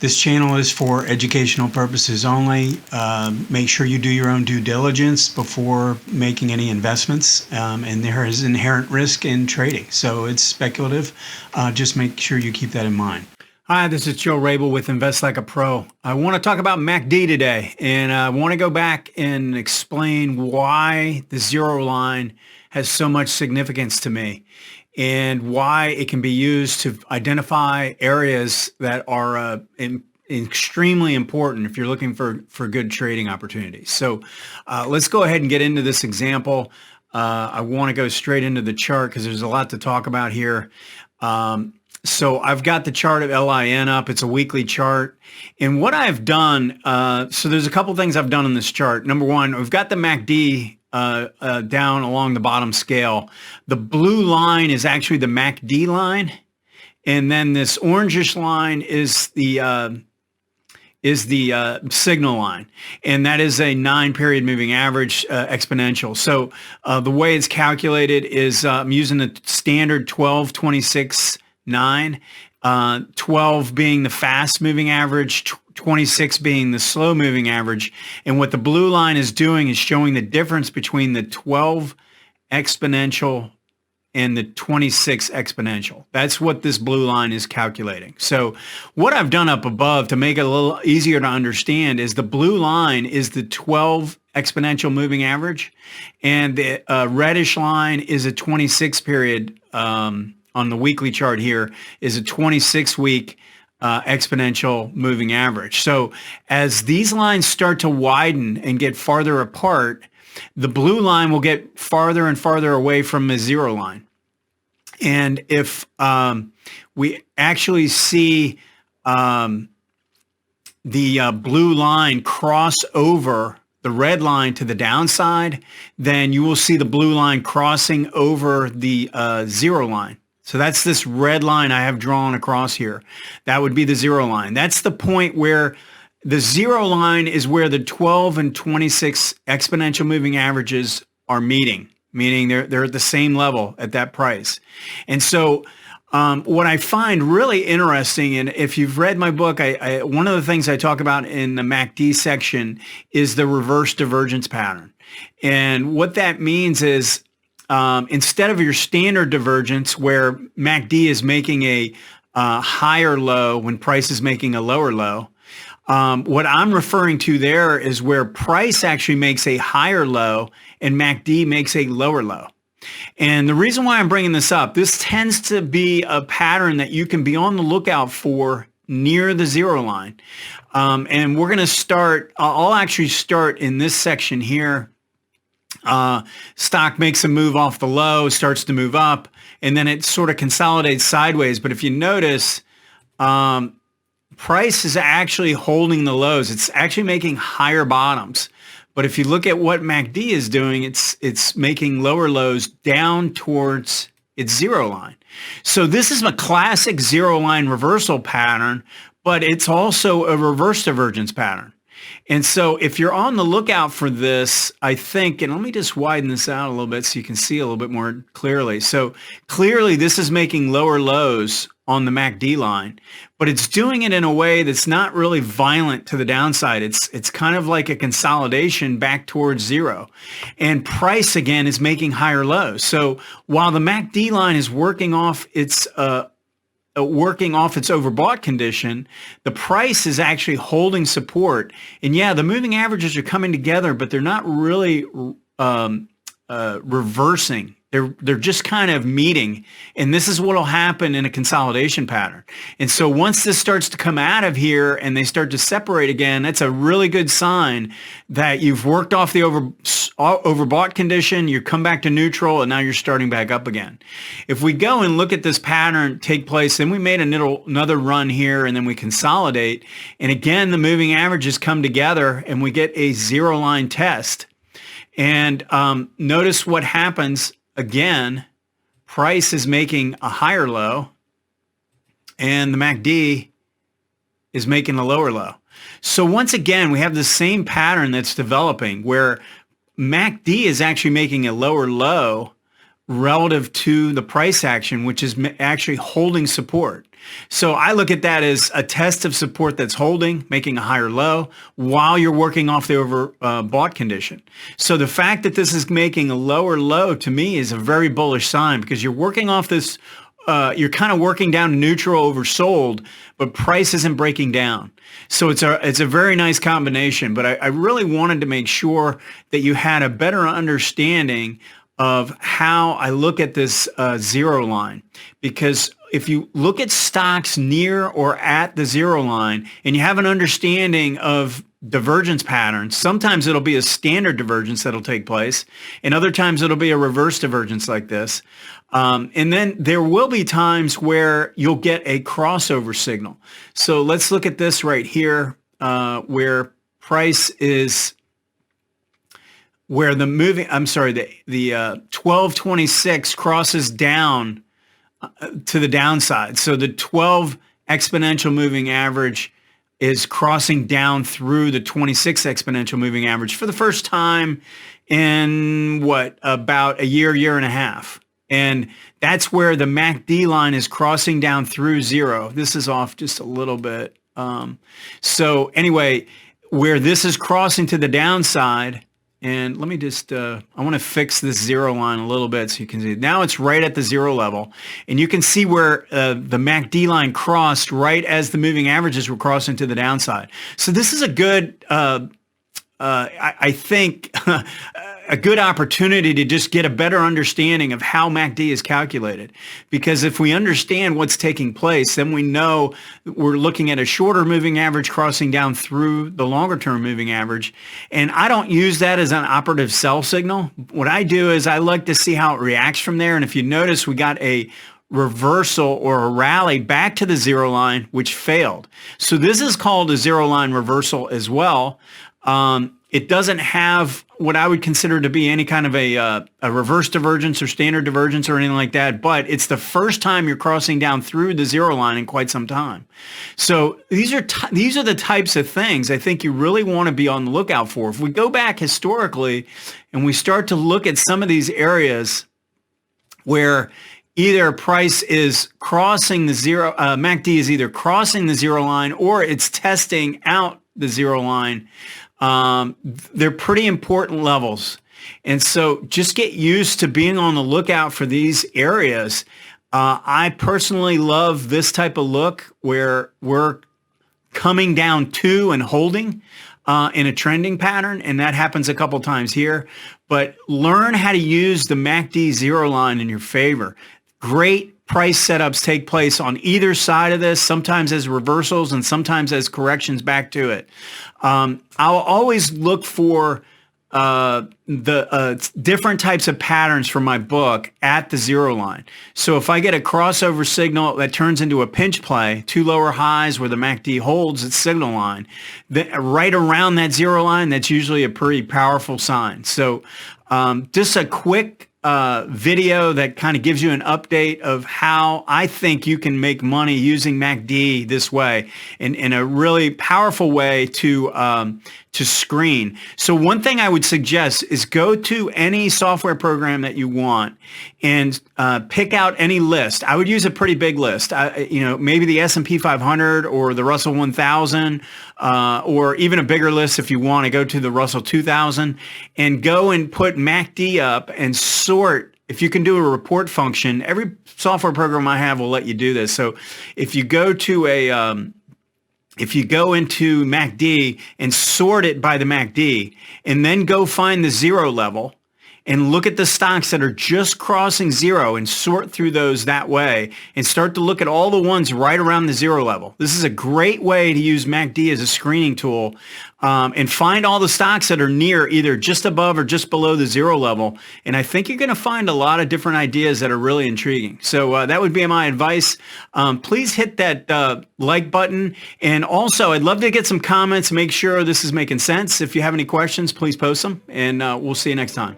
This channel is for educational purposes only. Make sure you do your own due diligence before making any investments. And there is inherent risk in trading, so it's speculative. Just make sure you keep that in mind. Hi, this is Joe Rabil with Invest Like a Pro. I want to talk about MACD today, and I want to go back and explain why the zero line has so much significance to me and why it can be used to identify areas that are extremely important if you're looking for good trading opportunities. So let's go ahead and get into this example. I want to go straight into the chart because there's a lot to talk about here. So I've got the chart of LIN up. It's a weekly chart. And what I've done, so there's a couple things I've done on this chart. Number one, we've got the MACD down along the bottom scale. The blue line is actually the MACD line. And then this orangish line is the signal line. And that is a 9-period moving average exponential. So the way it's calculated is I'm using the standard 12, 26, 9, 12 being the fast moving average, 26 being the slow moving average. And what the blue line is doing is showing the difference between the 12 exponential and the 26 exponential. That's what this blue line is calculating. So what I've done up above to make it a little easier to understand is the blue line is the 12 exponential moving average, and the reddish line is a 26 period on the weekly chart here is a 26-week exponential moving average. So as these lines start to widen and get farther apart, the blue line will get farther and farther away from the zero line. And if we actually see the blue line cross over the red line to the downside, then you will see the blue line crossing over the zero line. So that's this red line I have drawn across here. That would be the zero line. That's the point where the zero line is where the 12 and 26 exponential moving averages are meeting, meaning they're at the same level at that price. And so what I find really interesting, and if you've read my book, one of the things I talk about in the MACD section is the reverse divergence pattern. And what that means is instead of your standard divergence where MACD is making a higher low when price is making a lower low, what I'm referring to there is where price actually makes a higher low and MACD makes a lower low. And the reason why I'm bringing this up, this tends to be a pattern that you can be on the lookout for near the zero line. And we're going to start, I'll actually start in this section here. Stock makes a move off the low, starts to move up, and then it sort of consolidates sideways. But if you notice, price is actually holding the lows. It's actually making higher bottoms. But if you look at what MACD is doing, it's making lower lows down towards its zero line. So this is a classic zero line reversal pattern, but it's also a reverse divergence pattern. And so if you're on the lookout for this, I think, and let me just widen this out a little bit so you can see a little bit more clearly. So clearly this is making lower lows on the MACD line, but it's doing it in a way that's not really violent to the downside. It's kind of like a consolidation back towards zero. And price, again, is making higher lows. So while the MACD line is working off its overbought condition, the price is actually holding support. And yeah, the moving averages are coming together, but they're not really reversing. They're just kind of meeting. And this is what will happen in a consolidation pattern. And so once this starts to come out of here and they start to separate again, that's a really good sign that you've worked off the overbought condition, you come back to neutral, and now you're starting back up again. If we go and look at this pattern take place, then we made another run here, and then we consolidate. And again, the moving averages come together, and we get a zero line test. And notice what happens. Again, price is making a higher low, and the MACD is making a lower low. So once again, we have the same pattern that's developing where MACD is actually making a lower low relative to the price action, which is actually holding support. So I look at that as a test of support that's holding, making a higher low while you're working off the overbought condition. So the fact that this is making a lower low to me is a very bullish sign, because you're working off this, you're kind of working down neutral oversold, but price isn't breaking down. So it's a very nice combination, but I really wanted to make sure that you had a better understanding of how I look at this zero line. Because if you look at stocks near or at the zero line and you have an understanding of divergence patterns, sometimes it'll be a standard divergence that'll take place, and other times it'll be a reverse divergence like this. And then there will be times where you'll get a crossover signal. So let's look at this right here, where price is, where the 1226 crosses down to the downside. So the 12 exponential moving average is crossing down through the 26 exponential moving average for the first time in about a year and a half. And that's where the MACD line is crossing down through zero. This is off just a little bit. So anyway, where this is crossing to the downside, and let me just, I want to fix this zero line a little bit so you can see. Now it's right at the zero level. And you can see where the MACD line crossed right as the moving averages were crossing to the downside. So this is a good, I think, a good opportunity to just get a better understanding of how MACD is calculated. Because if we understand what's taking place, then we know we're looking at a shorter moving average crossing down through the longer term moving average. And I don't use that as an operative sell signal. What I do is I like to see how it reacts from there. And if you notice, we got a reversal or a rally back to the zero line, which failed. So this is called a zero line reversal as well. It doesn't have what I would consider to be any kind of a reverse divergence or standard divergence or anything like that, but it's the first time you're crossing down through the zero line in quite some time. So these are the types of things I think you really want to be on the lookout for. If we go back historically and we start to look at some of these areas where either price is crossing the zero, MACD is either crossing the zero line or it's testing out the zero line, they're pretty important levels. And so just get used to being on the lookout for these areas. I personally love this type of look where we're coming down to and holding in a trending pattern, and that happens a couple times here. But learn how to use the MACD zero line in your favor. Great price setups take place on either side of this, sometimes as reversals and sometimes as corrections back to it. I'll always look for the different types of patterns from my book at the zero line. So if I get a crossover signal that turns into a pinch play, two lower highs where the MACD holds its signal line, right around that zero line, that's usually a pretty powerful sign. So just a quick video that kind of gives you an update of how I think you can make money using MACD this way, in a really powerful way to screen. So one thing I would suggest is go to any software program that you want and pick out any list. I would use a pretty big list. Maybe the S&P 500 or the Russell 1000, or even a bigger list if you want to go to the Russell 2000, and go and put MACD up and sort. If you can do a report function, every software program I have will let you do this. So if you go to if you go into MACD and sort it by the MACD, and then go find the zero level and look at the stocks that are just crossing zero and sort through those that way, and start to look at all the ones right around the zero level. This is a great way to use MACD as a screening tool, and find all the stocks that are near either just above or just below the zero level. And I think you're going to find a lot of different ideas that are really intriguing. So that would be my advice. Please hit that like button. And also, I'd love to get some comments. Make sure this is making sense. If you have any questions, please post them, and we'll see you next time.